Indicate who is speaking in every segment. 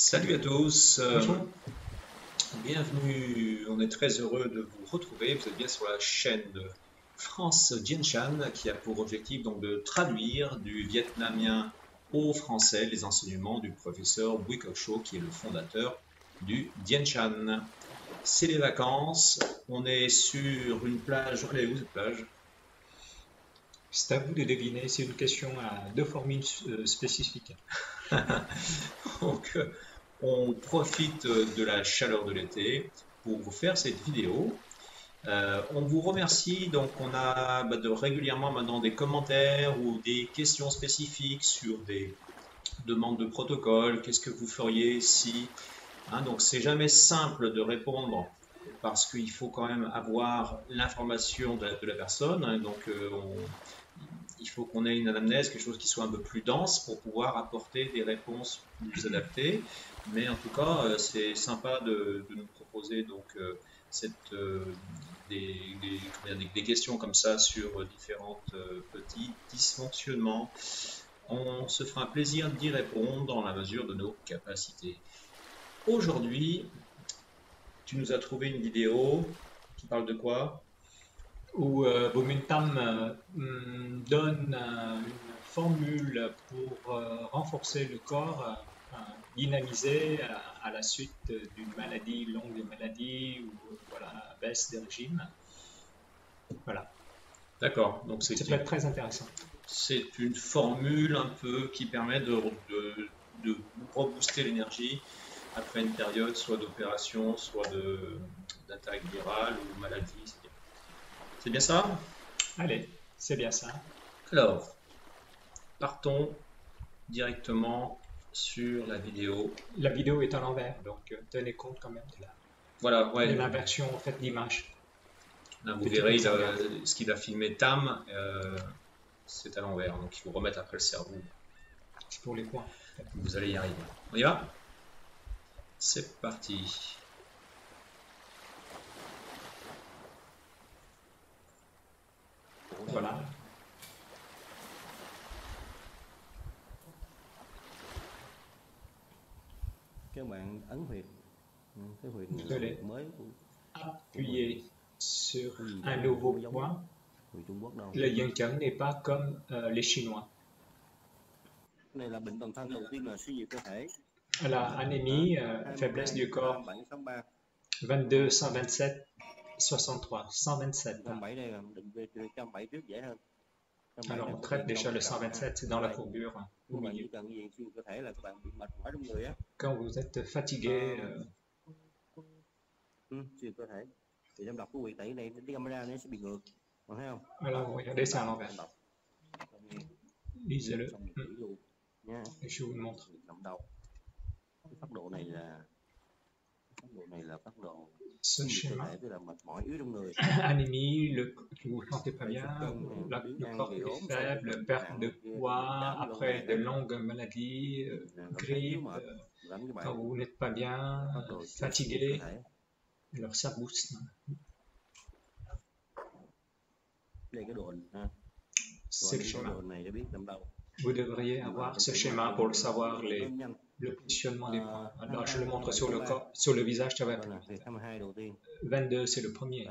Speaker 1: Salut à tous,
Speaker 2: Bonjour.
Speaker 1: bienvenue, on est très heureux de vous retrouver, vous êtes bien sur la chaîne de France Dien Chan qui a pour objectif donc de traduire du vietnamien au français les enseignements du professeur Bui Cóc Cho qui est le fondateur du Dien Chan. C'est les vacances, on est sur une plage, elle est où cette plage?
Speaker 2: C'est à vous de deviner, c'est une question à deux formules spécifiques.
Speaker 1: Donc, on profite de la chaleur de l'été pour vous faire cette vidéo. On vous remercie, donc on a régulièrement maintenant des commentaires ou des questions spécifiques sur des demandes de protocole, qu'est-ce que vous feriez si... donc c'est jamais simple de répondre parce qu'il faut quand même avoir l'information de la personne, donc il faut qu'on ait une anamnèse, quelque chose qui soit un peu plus dense pour pouvoir apporter des réponses plus adaptées. Mais en tout cas, c'est sympa de nous proposer donc des questions comme ça sur différents petits dysfonctionnements. On se fera un plaisir d'y répondre dans la mesure de nos capacités. Aujourd'hui, tu nous as trouvé une vidéo qui parle de quoi?
Speaker 2: Où Bomun Tam donne une formule pour renforcer le corps, dynamiser à la suite d'une maladie, longue maladie ou voilà, baisse de régime. Voilà.
Speaker 1: D'accord, donc
Speaker 2: Ça peut être très intéressant.
Speaker 1: c'est une formule un peu qui permet de rebooster l'énergie après une période soit d'opération, soit d'attaque virale ou maladie. C'est bien ça?
Speaker 2: Allez, c'est bien ça.
Speaker 1: Alors, partons directement sur la vidéo.
Speaker 2: La vidéo est à l'envers, donc tenez compte quand même
Speaker 1: Voilà, ouais.
Speaker 2: de l'inversion en fait, d'image.
Speaker 1: Là, vous verrez ce qu'il a filmé Tam, c'est à l'envers, donc il faut remettre après le cerveau.
Speaker 2: C'est pour les points.
Speaker 1: Vous allez y arriver. On y va? C'est parti.
Speaker 2: Voilà.
Speaker 3: Các bạn ấn huyệt, cái huyệt mới
Speaker 2: appuyer sur un nouveau point. Le Yin Chấn n'est pas comme les Chinois.
Speaker 3: Đây là bệnh toàn thân đầu tiên là suy nhược cơ thể.
Speaker 2: La anémie, faiblesse du corps. 22, 127, 63, 127.
Speaker 3: 107 đây là định về 107 trước dễ hơn.
Speaker 2: Alors on traite déjà le 127, c'est dans la courbure au milieu. Quand vous êtes fatigué, alors regardez, c'est à l'envers. Lisez-le. Et je vous le montre. Ce schéma, anémie, vous ne vous sentez pas bien, le corps est faible, perte de poids, après de longues maladies, grippe, quand vous n'êtes pas bien, fatigué, alors ça booste. C'est le schéma. Vous devriez avoir ce schéma pour le savoir, le positionnement des points. Alors je le montre sur le corps, sur le visage, ça va être 22, c'est le premier.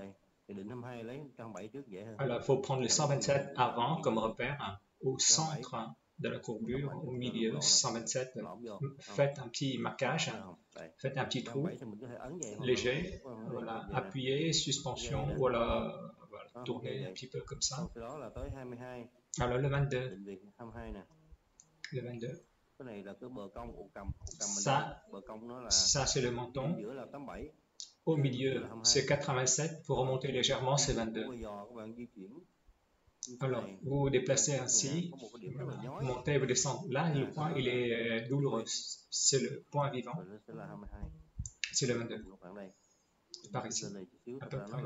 Speaker 2: Alors il faut prendre le 127 avant comme repère, au centre de la courbure, au milieu, 127. Faites un petit marquage, faites un petit trou léger, voilà, appuyez, suspension, voilà, tournez un petit peu comme ça. Alors le 22. Le 22. Ça c'est le menton. Au milieu, c'est 87. Pour remonter légèrement, c'est 22. Alors, vous vous déplacez ainsi. Vous montez, vous descendez. Là, le point, il est douloureux. C'est le point vivant. C'est le 22. Par ici. À peu près.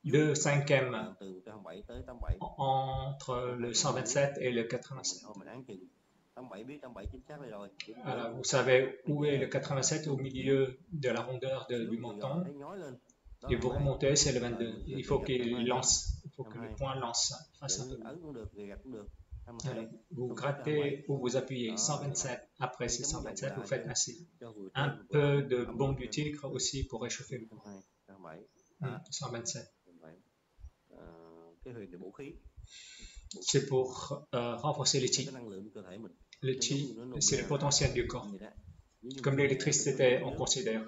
Speaker 2: Le cinquième entre le 127 et le 87. Alors, vous savez où est le 87 au milieu de la rondeur du menton et vous remontez, c'est le 22. Il faut qu'il lance, il faut que le point lance face un peu. Alors, vous grattez ou vous appuyez 127, après c'est 127, vous faites ainsi. Un peu de baume du tigre aussi pour réchauffer le corps. 127. C'est pour renforcer le chi. Le chi, c'est le potentiel du corps. Comme l'électricité, on considère.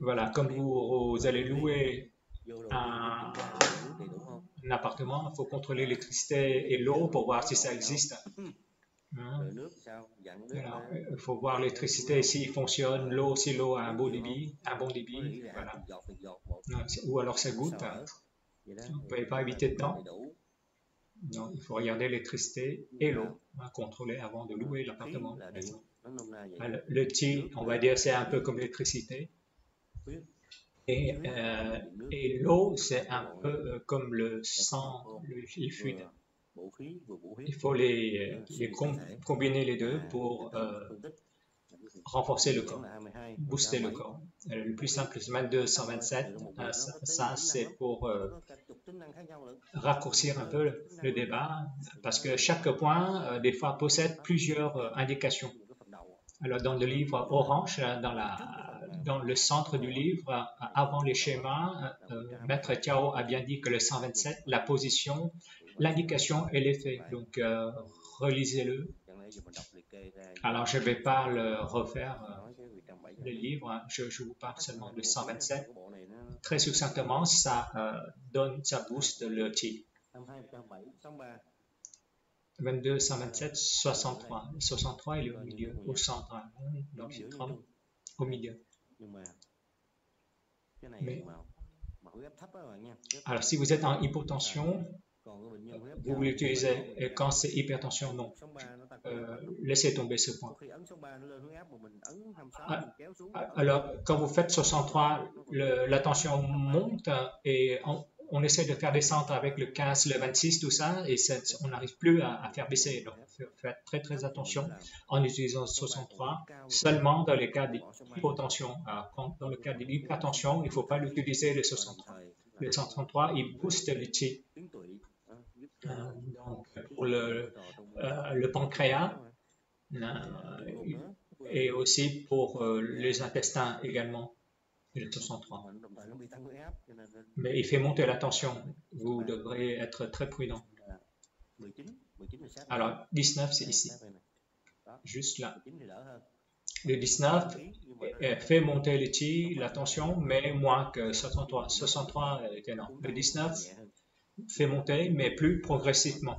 Speaker 2: Voilà, comme vous allez louer un appartement, il faut contrôler l'électricité et l'eau pour voir si ça existe. Voilà, il faut voir l'électricité s'il fonctionne, l'eau si l'eau a un bon débit, voilà. Ou alors ça goutte. Vous ne pouvez pas éviter dedans. Non, il faut regarder l'électricité et l'eau, contrôler avant de louer l'appartement. Le chi, on va dire, c'est un peu comme l'électricité. Et l'eau, c'est un peu comme le sang, le fluide. Il faut combiner les deux pour renforcer le corps, booster le corps. Le plus simple, c'est 22, 127. Ça, c'est pour raccourcir un peu le débat, parce que chaque point, des fois, possède plusieurs indications. Alors, dans le livre orange, dans le centre du livre, avant les schémas, Maître Tiao a bien dit que le 127, la position, l'indication et l'effet. Donc, relisez-le. Alors, je ne vais pas le refaire, le livre, je vous parle seulement de 127. Très succinctement, ça booste le chi. 22, 127, 63. 63, il est au milieu, au centre, donc c'est 30, au milieu. Mais, alors, si vous êtes en hypotension, vous l'utilisez, et quand c'est hypertension, non. Laissez tomber ce point. Alors, quand vous faites 63, la tension monte et on essaie de faire descendre avec le 15, le 26, tout ça, et on n'arrive plus à faire baisser. Donc, faites très très attention en utilisant 63, seulement dans les cas d'hypotension. Dans le cas de l'hypertension, il ne faut pas l'utiliser le 63. Le 133, il booste le chi. Donc, pour le pancréas, et aussi pour les intestins également, le 63. Mais il fait monter la tension. Vous devrez être très prudent. Alors, 19, c'est ici. Juste là. Le 19 fait monter le chi, la tension, mais moins que 63. 63 est énorme. Le 19 fait monter, mais plus progressivement.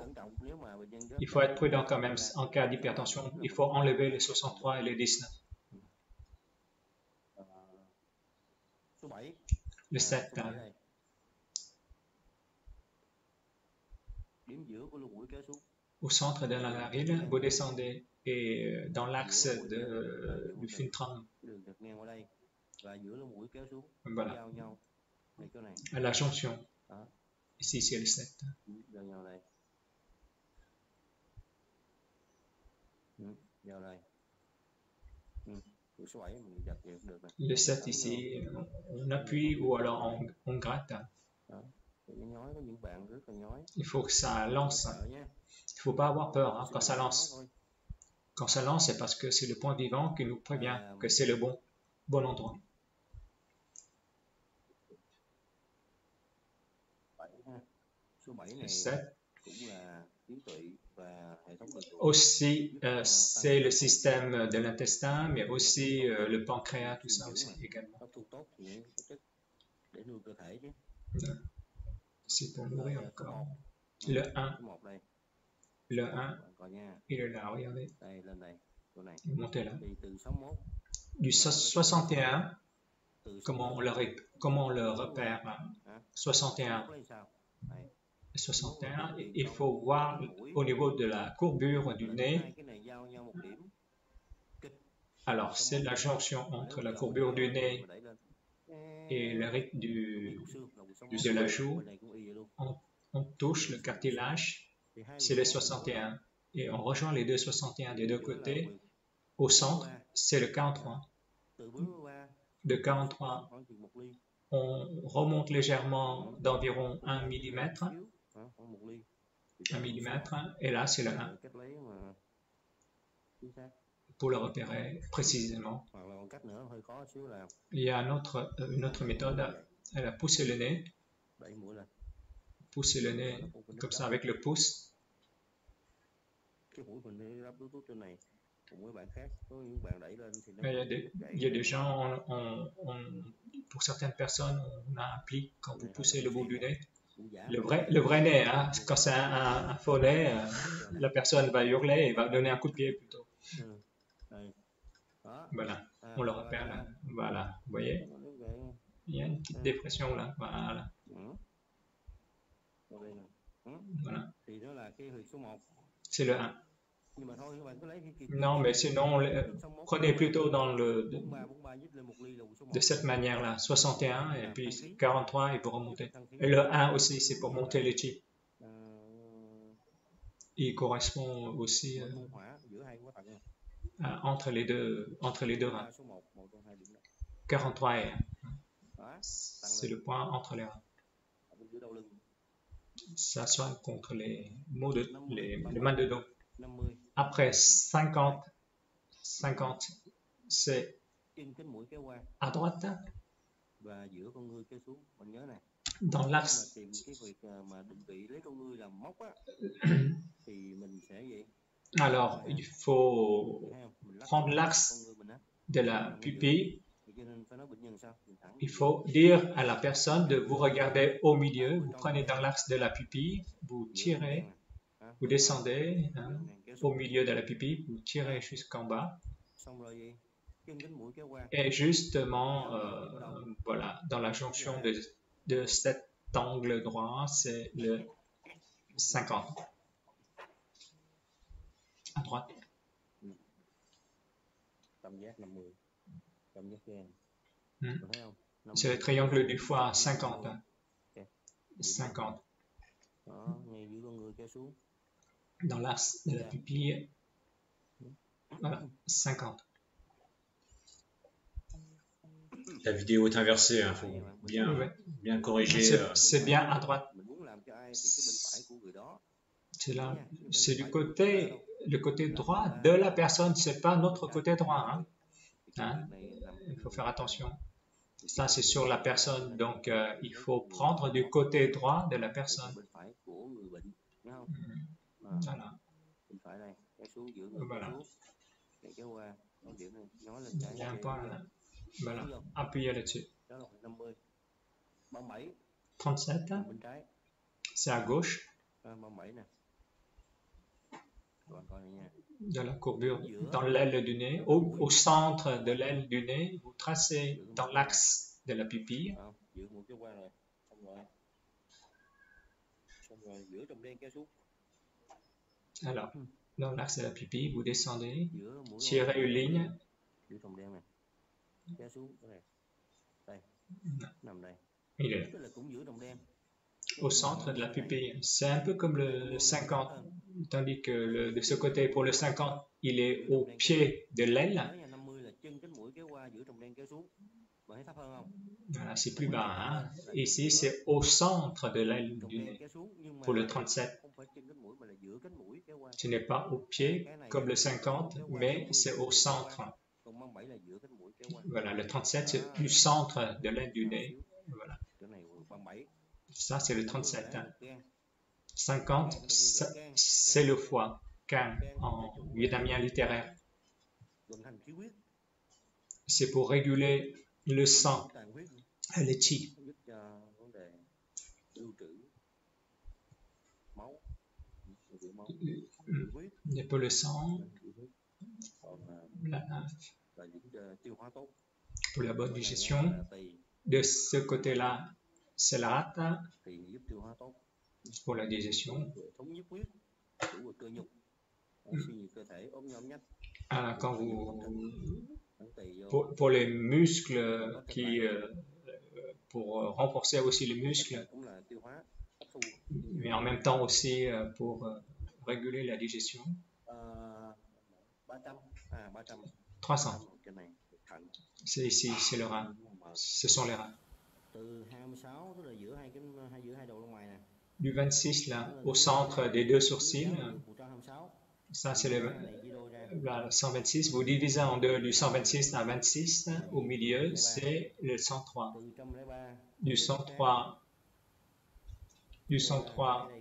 Speaker 2: Il faut être prudent quand même en cas d'hypertension. Il faut enlever les 63 et les 19. Le 7. Au centre de la narine, vous descendez et dans l'axe du funtran. Voilà. À la jonction. Ici, c'est le 7. Le 7 ici, on appuie ou alors on gratte. Il faut que ça lance. Il ne faut pas avoir peur quand ça lance. Quand ça lance, c'est parce que c'est le point vivant qui nous prévient que c'est le bon endroit. Le 7. Aussi, c'est le système de l'intestin, mais aussi le pancréas, tout ça aussi également. C'est pour nourrir le corps. Le 1. Le 1, il est là, regardez. Montez là. Du 61, comment on le repère? 61. 61, il faut voir au niveau de la courbure du nez. Alors, c'est la jonction entre la courbure du nez et le rythme de la joue. On touche le cartilage, c'est le 61. Et on rejoint les deux 61 des deux côtés. Au centre, c'est le 43. De 43, on remonte légèrement d'environ 1 mm. 1 millimètre, et là c'est le 1 pour le repérer précisément. Il y a une autre méthode, elle a poussé le nez comme ça avec le pouce. Il y a des gens, pour certaines personnes, on a un pli quand vous poussez le bout du nez. Le vrai nez, hein, quand c'est un faux nez, la personne va hurler et va donner un coup de pied plutôt. Voilà, on le repère là. Voilà, vous voyez, il y a une petite dépression là. Voilà. Voilà. C'est le 1. Non, mais sinon, prenez plutôt de cette manière-là, 61 et puis 43 et vous remontez. Et le 1 aussi, c'est pour monter les chi. Il correspond aussi entre les deux reins. 43 et 1. C'est le point entre les reins. Ça soit contre les mains de dos. Après 50, c'est à droite, dans l'axe. Alors, il faut prendre l'axe de la pupille. Il faut dire à la personne de vous regarder au milieu. Vous prenez dans l'axe de la pupille, vous tirez, vous descendez au milieu de la pupille, vous tirez jusqu'en bas. Et justement, voilà, dans la jonction de cet angle droit, c'est le 50. À droite. C'est le triangle du foie 50. 50. Dans l'axe de la pupille, voilà, 50.
Speaker 1: La vidéo est inversée, il faut bien corriger.
Speaker 2: C'est bien à droite. C'est le côté droit de la personne, c'est pas notre côté droit. Il faut faire attention. Ça, c'est sur la personne, donc il faut prendre du côté droit de la personne. Voilà. Voilà. Il y a un point là. Voilà. Appuyez là-dessus. 37. C'est à gauche. De la courbure dans l'aile du nez, au centre de l'aile du nez, vous tracez dans l'axe de la pupille. Alors, dans l'axe de la pupille, vous descendez, tirez une ligne. Il est là. Au centre de la pupille. C'est un peu comme le 50, tandis que de ce côté, pour le 50, il est au pied de l'aile. Voilà, c'est plus bas. Ici, c'est au centre de l'aile du nez. Pour le 37, ce n'est pas au pied comme le 50, mais c'est au centre. Voilà, le 37, c'est plus centre de l'aile du nez. Voilà. Ça, c'est le 37. 50, c'est le foie, can en vietnamien littéraire. C'est pour réguler le sang, le chi. Et pour le sang, la lymphe, pour la bonne digestion. De ce côté-là, c'est la rate pour la digestion. Alors, quand pour les muscles pour renforcer aussi les muscles, mais en même temps aussi pour réguler la digestion. 300. C'est ici, c'est le rein. Ce sont les reins. du 26 là, au centre des deux sourcils. Ça, c'est le 126. Vous divisez en deux du 126 à 26. Au milieu, c'est le 103. Du 103,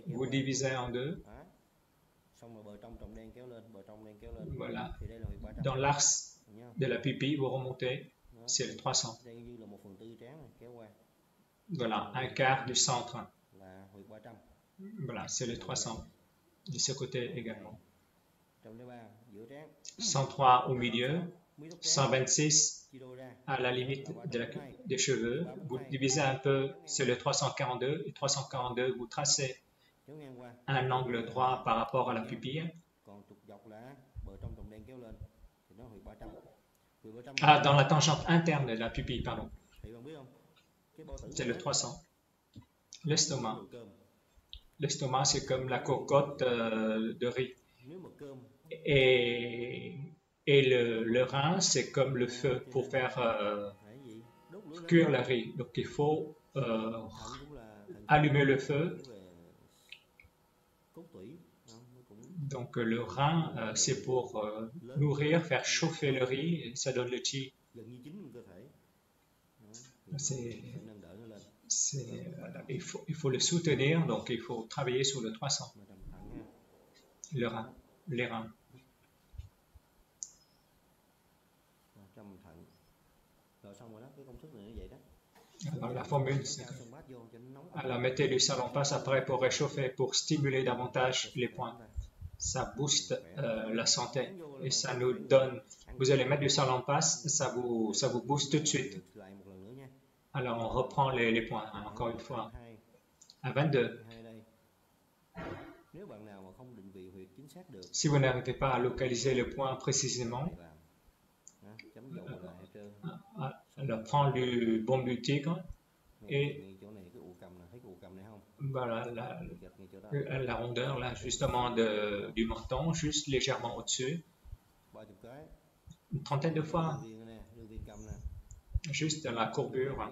Speaker 2: vous divisez en deux. Voilà. Dans l'axe de la pupille, vous remontez, c'est le 300. Voilà, un quart du centre. Voilà, c'est le 300. De ce côté également. 103 au milieu, 126 à la limite des cheveux. Vous divisez un peu, c'est le 342. Et 342, vous tracez un angle droit par rapport à la pupille. Ah, dans la tangente interne de la pupille, pardon. C'est le 300. L'estomac. L'estomac, c'est comme la cocotte de riz. Et le rein, c'est comme le feu pour faire cuire le riz. Donc, il faut allumer le feu. Donc, le rein, c'est pour nourrir, faire chauffer le riz, et ça donne le chi. Il faut le soutenir, donc il faut travailler sur le 300. Le rein, les reins. Alors, la formule, c'est que alors, mettez du salon passe après pour réchauffer, pour stimuler davantage les points. Ça booste la santé et ça nous donne. Vous allez mettre du salon passe, ça vous booste tout de suite. Alors, on reprend les points, hein, encore une fois. À 22. Si vous n'arrivez pas à localiser le point précisément, alors prends du baume du tigre et voilà la rondeur là justement du menton, juste légèrement au-dessus. Une trentaine de fois. Juste la courbure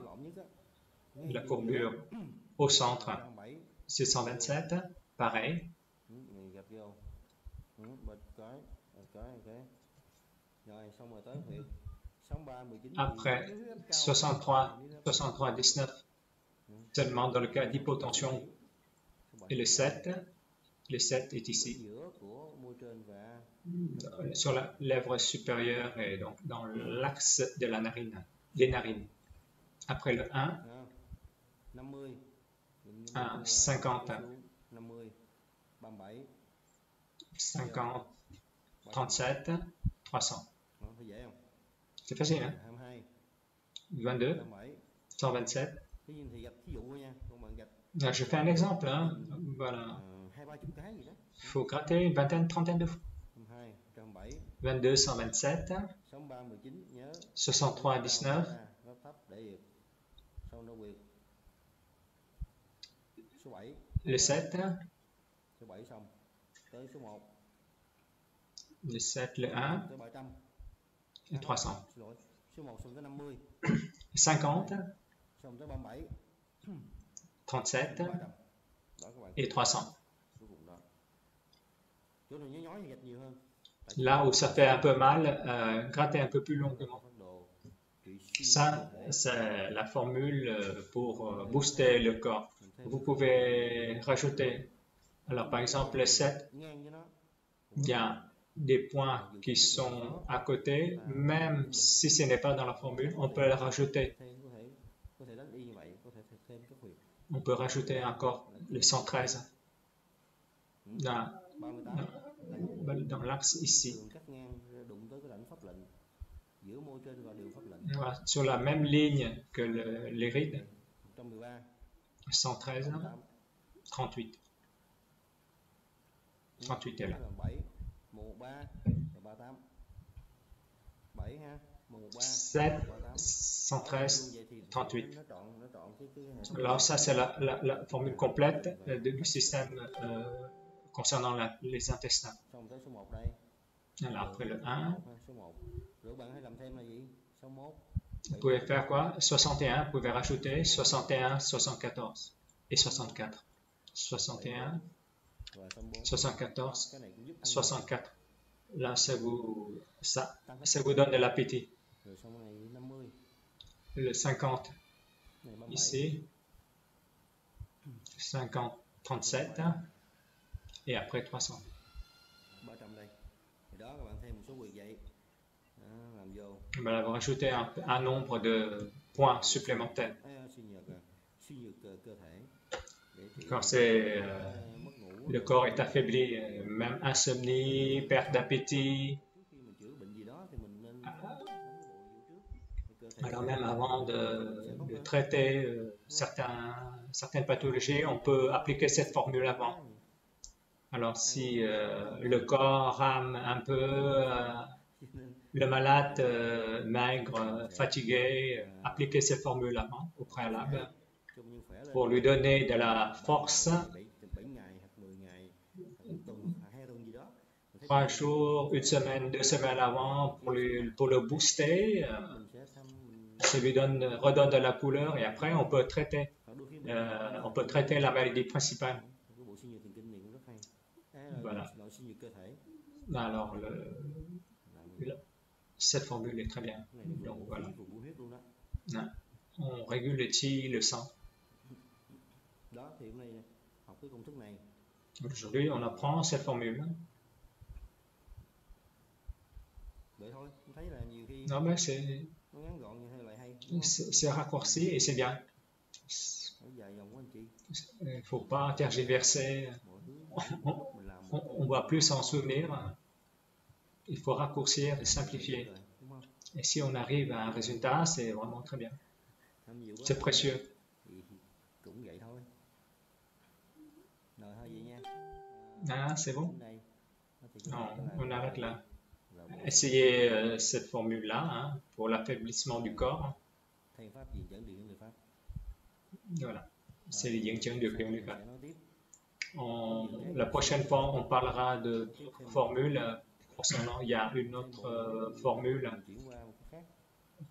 Speaker 2: au centre. C'est 127, pareil. Après 63, 19, seulement dans le cas d'hypotension. Et le 7 est ici, sur la lèvre supérieure et donc dans l'axe de la narine, des narines. Après le 1, 50, 50, 37, 300. C'est facile, hein? 22, 127. Là, je fais un exemple, hein? Voilà. Il faut gratter une vingtaine, trentaine de fois. 22, 127. 63, 19. Le 7. Le 7, le 1. Et 300. 50. 37 et 300. Là où ça fait un peu mal, grattez un peu plus longuement. Ça, c'est la formule pour booster le corps. Vous pouvez rajouter, alors par exemple le 7, il y a des points qui sont à côté, même si ce n'est pas dans la formule, on peut le rajouter. On peut rajouter encore le 113 dans l'axe ici. Voilà, sur la même ligne que les rides. 113, 38. 38 est là. 7, 113, 38. Alors ça, c'est la formule complète du système concernant les intestins. Alors après le 1, vous pouvez faire quoi? 61, vous pouvez rajouter 61, 74 et 64. 61,
Speaker 3: Rồi 64.
Speaker 2: 74,
Speaker 3: Cái này cũng giúp ăn
Speaker 2: 64. Là ça vous donne de l'appétit.
Speaker 3: rồi xong cái này 50.
Speaker 2: Le 50
Speaker 3: Này 37.
Speaker 2: ici, 50, 37 et après 300.
Speaker 3: 300 đây. Thì đó các bạn thêm một số quyệt vậy. Đó, làm vô.
Speaker 2: Voilà, vous rajoutez un nombre de points supplémentaires.
Speaker 3: Suy nhược cơ thể. Để trị
Speaker 2: Quand c'est
Speaker 3: mất ngủ.
Speaker 2: le corps est affaibli, même insomnie, perte d'appétit.
Speaker 3: Trước khi mình chữa bệnh gì đó thì mình nên
Speaker 2: Alors même avant de traiter certaines pathologies, on peut appliquer cette formule avant. Alors si le corps rame un peu, le malade maigre, fatigué, appliquez cette formule avant, au préalable, pour lui donner de la force. 3 jours, 1 semaine, 2 semaines avant, pour le booster. Ça lui redonne de la couleur et après on peut traiter la maladie principale. Voilà. Alors cette formule est très bien. Donc voilà. On régule le chi, le sang. Aujourd'hui on apprend cette formule. Non mais c'est raccourci et c'est bien. Il ne faut pas tergiverser. On va plus s'en souvenir. Il faut raccourcir et simplifier. Et si on arrive à un résultat, c'est vraiment très bien. C'est précieux. Ah, c'est bon? Non, on arrête là. Essayez cette formule-là pour l'affaiblissement du corps. Voilà, c'est les dẫn chứng điều khiển lưu pháp. La prochaine fois, on parlera de formule. Forcément, il y a une autre formule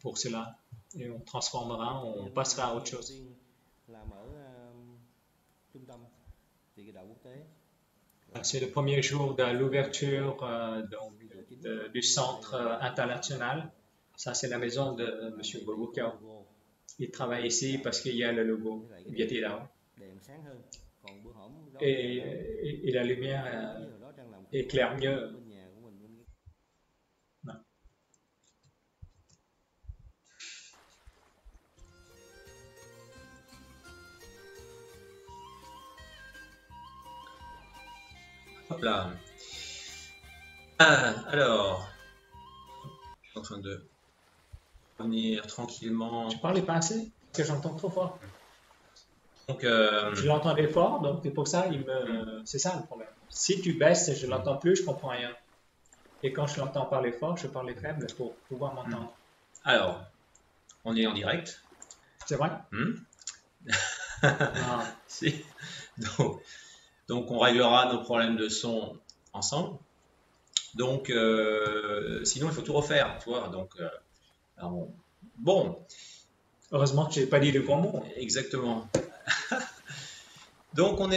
Speaker 2: pour cela. Et on transformera, on passera à autre chose. C'est le premier jour de l'ouverture du centre international. Ça, c'est la maison de M. Bobukao. Il travaille ici parce qu'il y a le logo Vietnam. Et la lumière éclaire mieux. Non.
Speaker 1: Hop là. Alors, je suis en train de revenir tranquillement.
Speaker 2: Tu parlais pas assez? Parce que j'entends trop fort.
Speaker 1: Donc,
Speaker 2: je l'entendais fort, donc c'est pour ça, c'est ça le problème. Si tu baisses, je l'entends plus, je comprends rien. Et quand je l'entends parler fort, je parle faible pour pouvoir m'entendre.
Speaker 1: Alors, on est en direct.
Speaker 2: C'est vrai?
Speaker 1: Ah. Si. Donc, on réglera nos problèmes de son ensemble. Donc, sinon, il faut tout refaire, tu vois. Donc, alors, bon.
Speaker 2: Heureusement que je n'ai pas dit le grand mot.
Speaker 1: Exactement. Donc, on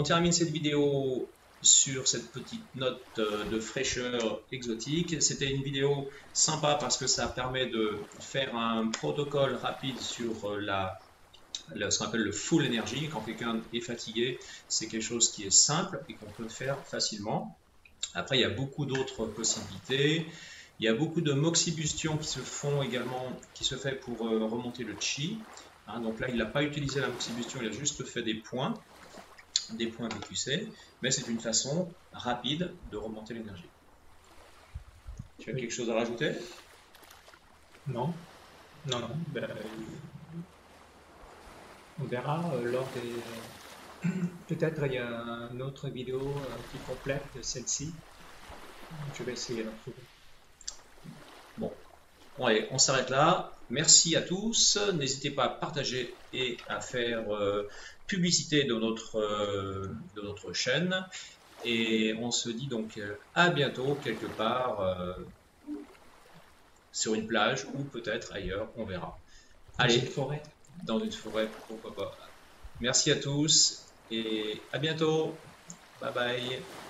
Speaker 1: termine cette vidéo sur cette petite note de fraîcheur exotique. C'était une vidéo sympa parce que ça permet de faire un protocole rapide sur ce qu'on appelle le full énergie. Quand quelqu'un est fatigué, c'est quelque chose qui est simple et qu'on peut faire facilement. Après, il y a beaucoup d'autres possibilités. Il y a beaucoup de moxibustions qui se font également, qui se fait pour remonter le chi. Donc là, il n'a pas utilisé la moxibustion, il a juste fait des points VQC, mais c'est une façon rapide de remonter l'énergie. Tu as quelque chose à rajouter?
Speaker 2: Non. Non. On verra lors des... Peut-être il y a une autre vidéo qui complète celle-ci. Je vais essayer d'en trouver.
Speaker 1: Bon, allez, on s'arrête là. Merci à tous. N'hésitez pas à partager et à faire publicité de notre chaîne. Et on se dit donc à bientôt quelque part sur une plage ou peut-être ailleurs, on verra. Allez,
Speaker 2: dans une forêt.
Speaker 1: Dans une forêt, pourquoi pas. Merci à tous et à bientôt. Bye bye.